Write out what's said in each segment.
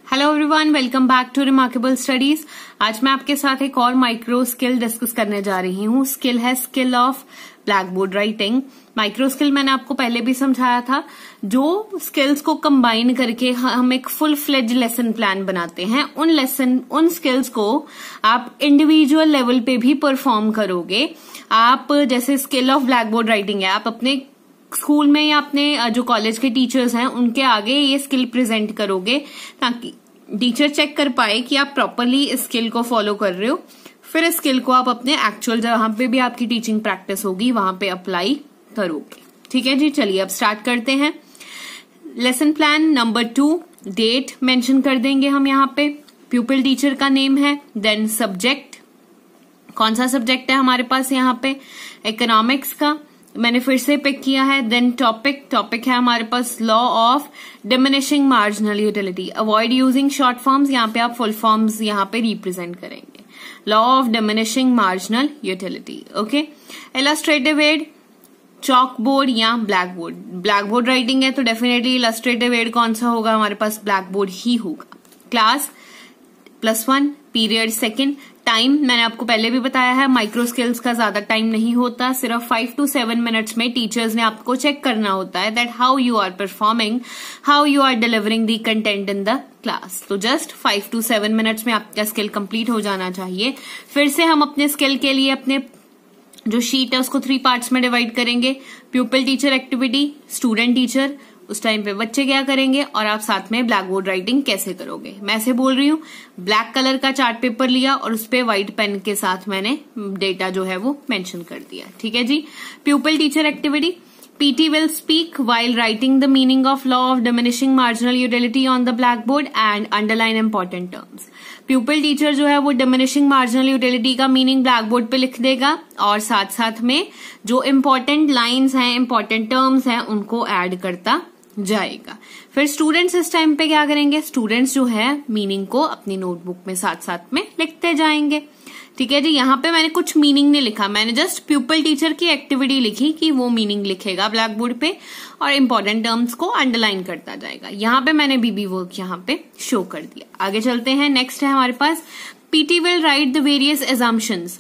Hello everyone, welcome back to remarkable studies. आज मैं आपके साथ एक और माइक्रो स्किल डिस्कस करने जा रही हूँ। स्किल है skill of black board writing. Micro skill मैंने आपको पहले भी समझाया था, जो स्किल्स को कंबाइन करके हम एक फुल फ्लेज लेसन प्लान बनाते हैं। उन स्किल्स को आप इंडिविजुअल लेवल पे भी परफॉर्म करोगे। आप जैसे skill of black board writing है, आप अपने स्कूल में या अपने जो कॉलेज के टीचर्स हैं उनके आगे ये स्किल प्रेजेंट करोगे ताकि टीचर चेक कर पाए कि आप प्रॉपरली इस स्किल को फॉलो कर रहे हो। फिर इस स्किल को आप अपने एक्चुअल जहां पे भी आपकी टीचिंग प्रैक्टिस होगी वहां पे अप्लाई करोगे। ठीक है जी, चलिए अब स्टार्ट करते हैं। Lesson plan number 2, date mention कर देंगे हम यहाँ पे। प्यूपिल टीचर का नेम है, देन सब्जेक्ट, कौन सा सब्जेक्ट है हमारे पास यहाँ पे, इकोनॉमिक्स का मैंने फिर से पिक किया है। देन टॉपिक है हमारे पास law of diminishing marginal utility. Avoid using short forms, यहाँ पे आप फुल फॉर्म्स यहाँ पे रिप्रेजेंट करेंगे। Law of diminishing marginal utility, okay. Illustrative aid, chalkboard या blackboard. Black board writing है तो डेफिनेटली इलस्ट्रेटिव एड कौन सा होगा, हमारे पास ब्लैक बोर्ड ही होगा। Class +1, period second. टाइम मैंने आपको पहले भी बताया है, माइक्रो स्किल्स का ज्यादा टाइम नहीं होता, सिर्फ 5 to 7 मिनट्स में टीचर्स ने आपको चेक करना होता है that how you are performing, how you are delivering the content in the class. तो जस्ट 5 to 7 मिनट्स में आपका स्किल कंप्लीट हो जाना चाहिए। फिर से हम अपने स्किल के लिए अपने जो शीट है उसको 3 पार्ट्स में डिवाइड करेंगे। प्यूपिल टीचर एक्टिविटी, स्टूडेंट टीचर, उस टाइम पे बच्चे क्या करेंगे और आप साथ में ब्लैक बोर्ड राइटिंग कैसे करोगे। मैं ऐसे बोल रही हूँ, ब्लैक कलर का चार्ट पेपर लिया और उस पे व्हाइट पेन के साथ मैंने डेटा जो है वो मेंशन कर दिया। ठीक है जी। Pupil teacher activity, PT will speak while writing the meaning of law of diminishing marginal utility on the blackboard and underline important terms। प्यूपिल teacher जो है वो डिमिनिशिंग मार्जिनल यूटिलिटी का मीनिंग ब्लैक बोर्ड पे लिख देगा और साथ साथ में जो इम्पोर्टेंट लाइन्स हैं, इम्पोर्टेंट टर्म्स हैं, उनको ऐड करता जाएगा। फिर स्टूडेंट्स इस टाइम पे क्या करेंगे, स्टूडेंट्स जो है मीनिंग को अपनी नोटबुक में साथ साथ में लिखते जाएंगे। ठीक है जी। यहाँ पे मैंने कुछ मीनिंग नहीं लिखा, मैंने जस्ट प्यूपिल टीचर की एक्टिविटी लिखी कि वो मीनिंग लिखेगा ब्लैक बोर्ड पे और इंपॉर्टेंट टर्म्स को अंडरलाइन करता जाएगा। यहाँ पे मैंने बीबी वर्क यहाँ पे शो कर दिया। आगे चलते हैं। नेक्स्ट है हमारे पास PT will write the various assumptions।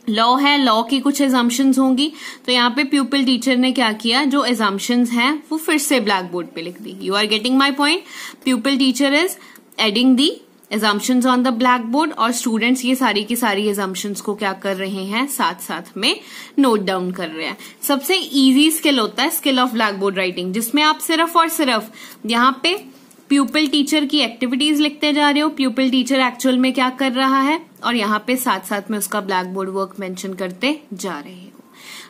Law है, लॉ की कुछ एजम्पशंस होंगी, तो यहाँ पे प्यूपिल टीचर ने क्या किया, जो एजम्पशंस हैं वो फिर से ब्लैक बोर्ड पे लिख दी। You are getting my point. Pupil teacher is adding the assumptions on the black board और स्टूडेंट्स ये सारी की सारी एजम्पशंस को क्या कर रहे हैं, साथ साथ में नोट डाउन कर रहे हैं। सबसे इजी स्किल होता है skill of black board writing, जिसमें आप सिर्फ और सिर्फ यहाँ पे प्यूपिल टीचर की एक्टिविटीज लिखते जा रहे हो, प्यूपिल टीचर एक्चुअल में क्या कर रहा है और यहाँ पे साथ साथ में उसका ब्लैक बोर्ड वर्क मेंशन करते जा रहे हो।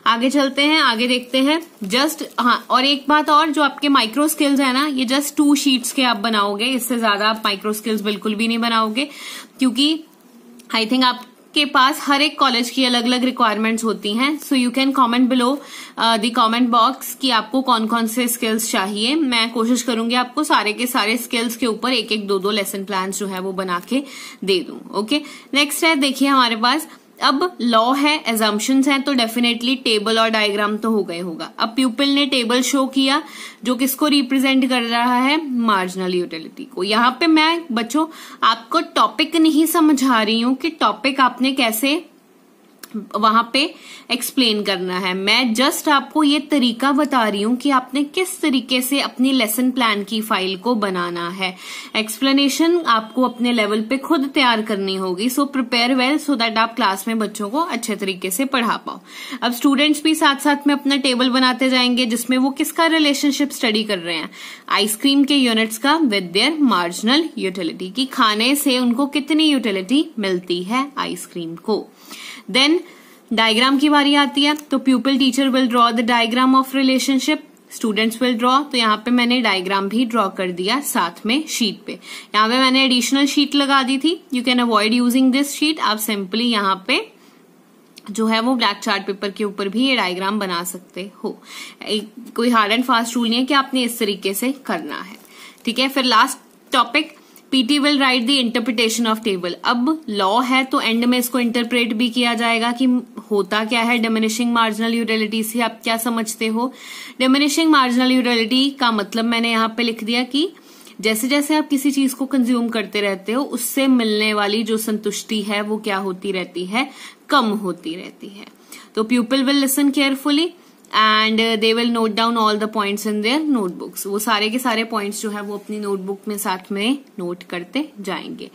आगे चलते हैं, आगे देखते हैं। जस्ट हाँ, और एक बात और, जो आपके माइक्रो स्किल्स है ना, ये जस्ट 2 शीट्स के आप बनाओगे, इससे ज्यादा आप माइक्रो स्किल्स बिल्कुल भी नहीं बनाओगे, क्योंकि आई थिंक आप के पास हर एक कॉलेज की अलग अलग रिक्वायरमेंट्स होती हैं। सो you can comment below the comment box कि आपको कौन कौन से स्किल्स चाहिए। मैं कोशिश करूंगी आपको सारे के सारे स्किल्स के ऊपर एक एक 2 लेसन प्लान जो है वो बना के दे दूं। ओके, नेक्स्ट है, देखिए हमारे पास अब लॉ है, एजम्पशंस हैं, तो डेफिनेटली टेबल और डायग्राम तो हो गए होगा। अब प्यूपिल ने टेबल शो किया जो किसको रिप्रेजेंट कर रहा है, मार्जिनल यूटिलिटी को। यहाँ पे मैं बच्चों आपको टॉपिक नहीं समझा रही हूं कि टॉपिक आपने कैसे वहां पे एक्सप्लेन करना है, मैं जस्ट आपको ये तरीका बता रही हूं कि आपने किस तरीके से अपनी लेसन प्लान की फाइल को बनाना है। एक्सप्लेनेशन आपको अपने लेवल पे खुद तैयार करनी होगी। So prepare well so that आप क्लास में बच्चों को अच्छे तरीके से पढ़ा पाओ। अब स्टूडेंट्स भी साथ साथ में अपना टेबल बनाते जाएंगे जिसमें वो किसका रिलेशनशिप स्टडी कर रहे हैं, आइसक्रीम के यूनिट्स का विद देयर मार्जिनल यूटिलिटी, की खाने से उनको कितनी यूटिलिटी मिलती है आइसक्रीम को। देन डायग्राम की बारी आती है, तो प्यूपिल teacher will draw the diagram of relationship, students will draw. तो यहाँ पे मैंने डायग्राम भी ड्रॉ कर दिया साथ में शीट पे। यहाँ पे मैंने एडिशनल शीट लगा दी थी। You can avoid using this sheet. आप सिंपली यहाँ पे जो है वो ब्लैक चार्ट पेपर के ऊपर भी ये डायग्राम बना सकते हो। कोई हार्ड एंड फास्ट रूल नहीं है कि आपने इस तरीके से करना है। ठीक है, फिर last topic, PT will write the interpretation of table। अब लॉ है तो एंड में इसको इंटरप्रेट भी किया जाएगा कि होता क्या है डिमिनिशिंग मार्जिनल यूटिलिटी से, आप क्या समझते हो। डिमिनिशिंग मार्जिनल यूटिलिटी का मतलब मैंने यहाँ पे लिख दिया कि जैसे जैसे आप किसी चीज को कंज्यूम करते रहते हो उससे मिलने वाली जो संतुष्टि है वो क्या होती रहती है, कम होती रहती है। तो pupil will listen carefully and they will note down all the points in their notebooks। वो सारे के सारे पॉइंट्स जो है वो अपनी नोटबुक में साथ में नोट करते जाएंगे।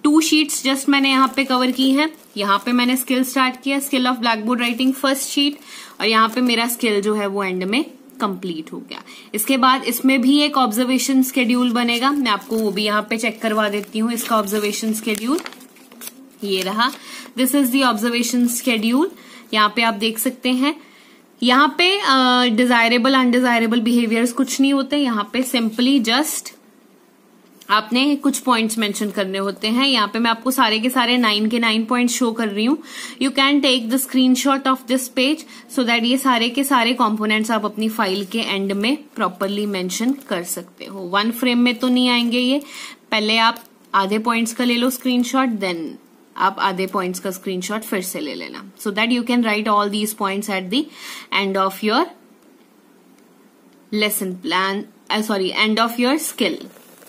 2 शीट्स जस्ट मैंने यहाँ पे कवर की है। यहाँ पे मैंने स्किल स्टार्ट किया, skill of black board writing first sheet, और यहाँ पे मेरा स्किल जो है वो एंड में कंप्लीट हो गया। इसके बाद इसमें भी एक ऑब्जर्वेशन स्केड्यूल बनेगा, मैं आपको वो भी यहाँ पे चेक करवा देती हूँ। इसका ऑब्जर्वेशन स्केड्यूल ये रहा, this is the observation schedule. यहाँ पे आप देख सकते हैं, यहाँ पे डिजायरेबल अनडिजायरेबल बिहेवियर्स कुछ नहीं होते। यहाँ पे सिंपली जस्ट आपने कुछ पॉइंट्स मेंशन करने होते हैं। यहाँ पे मैं आपको सारे के सारे 9 के 9 पॉइंट्स शो कर रही हूँ। You can take the screenshot of this page so that ये सारे के सारे कंपोनेंट्स आप अपनी फाइल के एंड में प्रॉपरली मेंशन कर सकते हो। 1 फ्रेम में तो नहीं आएंगे ये, पहले आप आधे पॉइंट्स का ले लो स्क्रीनशॉट, देन आप आधे पॉइंट्स का स्क्रीनशॉट फिर से ले लेना, so that you can write all these points at the end of your lesson plan, sorry end of your skill.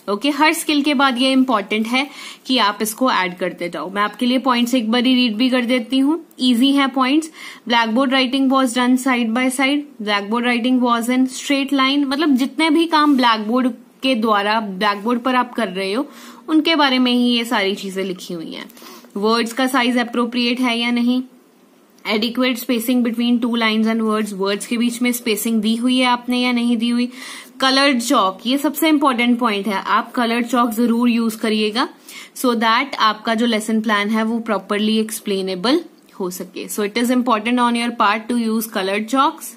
Okay, her skill के बाद ये इंपॉर्टेंट है कि आप इसको ऐड करते जाओ। मैं आपके लिए पॉइंट्स एक बार रीड भी कर देती हूँ, इजी है points. Black board writing was done side by side, black board writing was in straight line. मतलब जितने भी काम ब्लैक बोर्ड के द्वारा ब्लैक बोर्ड पर आप कर रहे हो उनके बारे में ही ये सारी चीजें लिखी हुई हैं। वर्ड्स का साइज अप्रोप्रिएट है या नहीं, adequate spacing between 2 lines and words, words के बीच में स्पेसिंग दी हुई है आपने या नहीं दी हुई। कलर्ड चॉक, ये सबसे इंपॉर्टेंट पॉइंट है, आप कलर्ड चॉक जरूर यूज करिएगा सो दैट आपका जो लेसन प्लान है वो प्रॉपरली एक्सप्लेनेबल हो सके। So it is important on your part to use coloured chalks.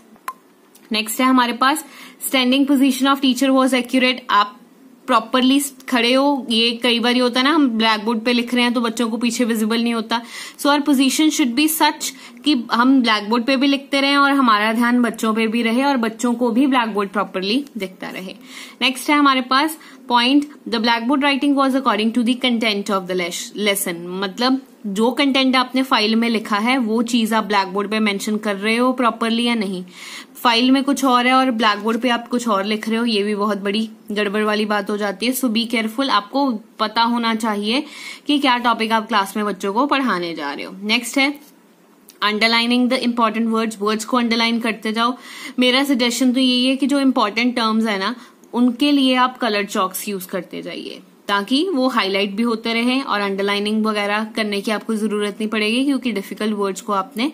Next है हमारे पास standing position of teacher was accurate, आप प्रॉपरली खड़े हो। ये कई बार ये होता है ना, हम ब्लैक बोर्ड पे लिख रहे हैं तो बच्चों को पीछे विजिबल नहीं होता। So our position should be such कि हम ब्लैक बोर्ड पे भी लिखते रहें और हमारा ध्यान बच्चों पे भी रहे और बच्चों को भी ब्लैक बोर्ड प्रॉपरली दिखता रहे। नेक्स्ट है हमारे पास point, the black board writing was according to the content of the lesson. मतलब जो कंटेंट आपने फाइल में लिखा है वो चीज आप ब्लैक बोर्ड पे मेंशन कर रहे हो प्रॉपरली या नहीं। फाइल में कुछ और है और ब्लैक बोर्ड पे आप कुछ और लिख रहे हो, ये भी बहुत बड़ी गड़बड़ वाली बात हो जाती है। सो बी केयरफुल, आपको पता होना चाहिए कि क्या टॉपिक आप क्लास में बच्चों को पढ़ाने जा रहे हो। नेक्स्ट है underlining the important words, words को अंडरलाइन करते जाओ। मेरा सजेशन तो यही है कि जो इम्पोर्टेंट टर्म्स है ना उनके लिए आप कलर चॉक्स यूज करते जाइए ताकि वो हाईलाइट भी होते रहे और अंडरलाइनिंग वगैरह करने की आपको जरूरत नहीं पड़ेगी क्योंकि डिफिकल्ट वर्ड्स को आपने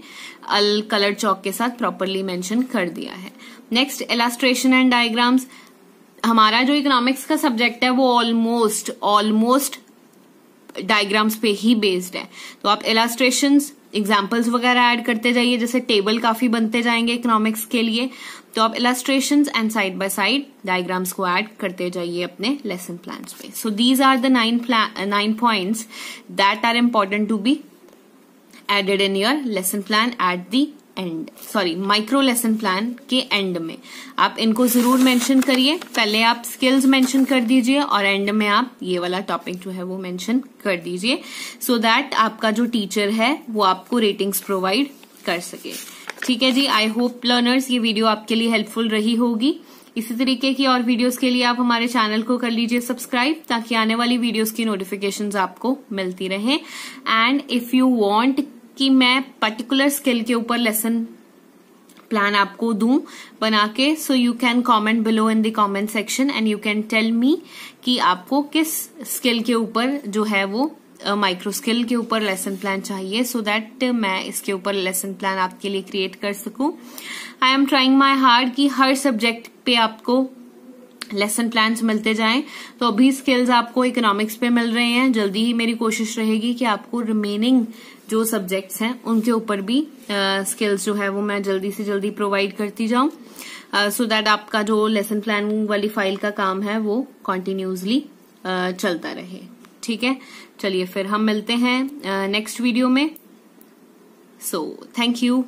कलर चॉक के साथ प्रॉपरली मेंशन कर दिया है। नेक्स्ट इलस्ट्रेशन एंड डायग्राम्स, हमारा जो इकोनॉमिक्स का सब्जेक्ट है वो ऑलमोस्ट डायग्राम्स पे ही बेस्ड है। तो आप इलस्ट्रेशंस एग्जाम्पल्स वगैरह ऐड करते जाइए, जैसे टेबल काफी बनते जाएंगे इकोनॉमिक्स के लिए, तो आप illustrations and side by side diagrams को ऐड करते जाइए अपने लेसन प्लान्स पे। So these are the 9 points that are important to be added in your lesson plan at the end, sorry micro lesson plan के end में आप इनको जरूर मेंशन करिए। पहले आप स्किल्स मेंशन कर दीजिए और एंड में आप ये वाला टॉपिक जो है वो मेंशन कर दीजिए सो दैट आपका जो टीचर है वो आपको रेटिंग्स प्रोवाइड कर सके। ठीक है जी, आई होप लर्नर्स ये वीडियो आपके लिए हेल्पफुल रही होगी। इसी तरीके की और वीडियोस के लिए आप हमारे चैनल को कर लीजिए सब्सक्राइब ताकि आने वाली वीडियोस की नोटिफिकेशंस आपको मिलती रहे। एंड इफ यू वांट कि मैं पर्टिकुलर स्किल के ऊपर लेसन प्लान आपको दूं बना के, so you can comment below in the comment section and you can tell me कि आपको किस स्किल के ऊपर जो है वो माइक्रो स्किल के ऊपर लेसन प्लान चाहिए सो दैट मैं इसके ऊपर लेसन प्लान आपके लिए क्रिएट कर सकूं। I am trying my hard कि हर सब्जेक्ट पे आपको लेसन प्लान्स मिलते जाएं। तो अभी स्किल्स आपको इकोनॉमिक्स पे मिल रहे हैं, जल्दी ही मेरी कोशिश रहेगी कि आपको रिमेनिंग जो सब्जेक्ट्स हैं उनके ऊपर भी स्किल्स जो है वो मैं जल्दी से जल्दी प्रोवाइड करती जाऊं सो दैट आपका जो लेसन प्लान वाली फाइल का काम है वो कॉन्टिन्यूसली चलता रहे। ठीक है, चलिए फिर हम मिलते हैं नेक्स्ट वीडियो में। So thank you.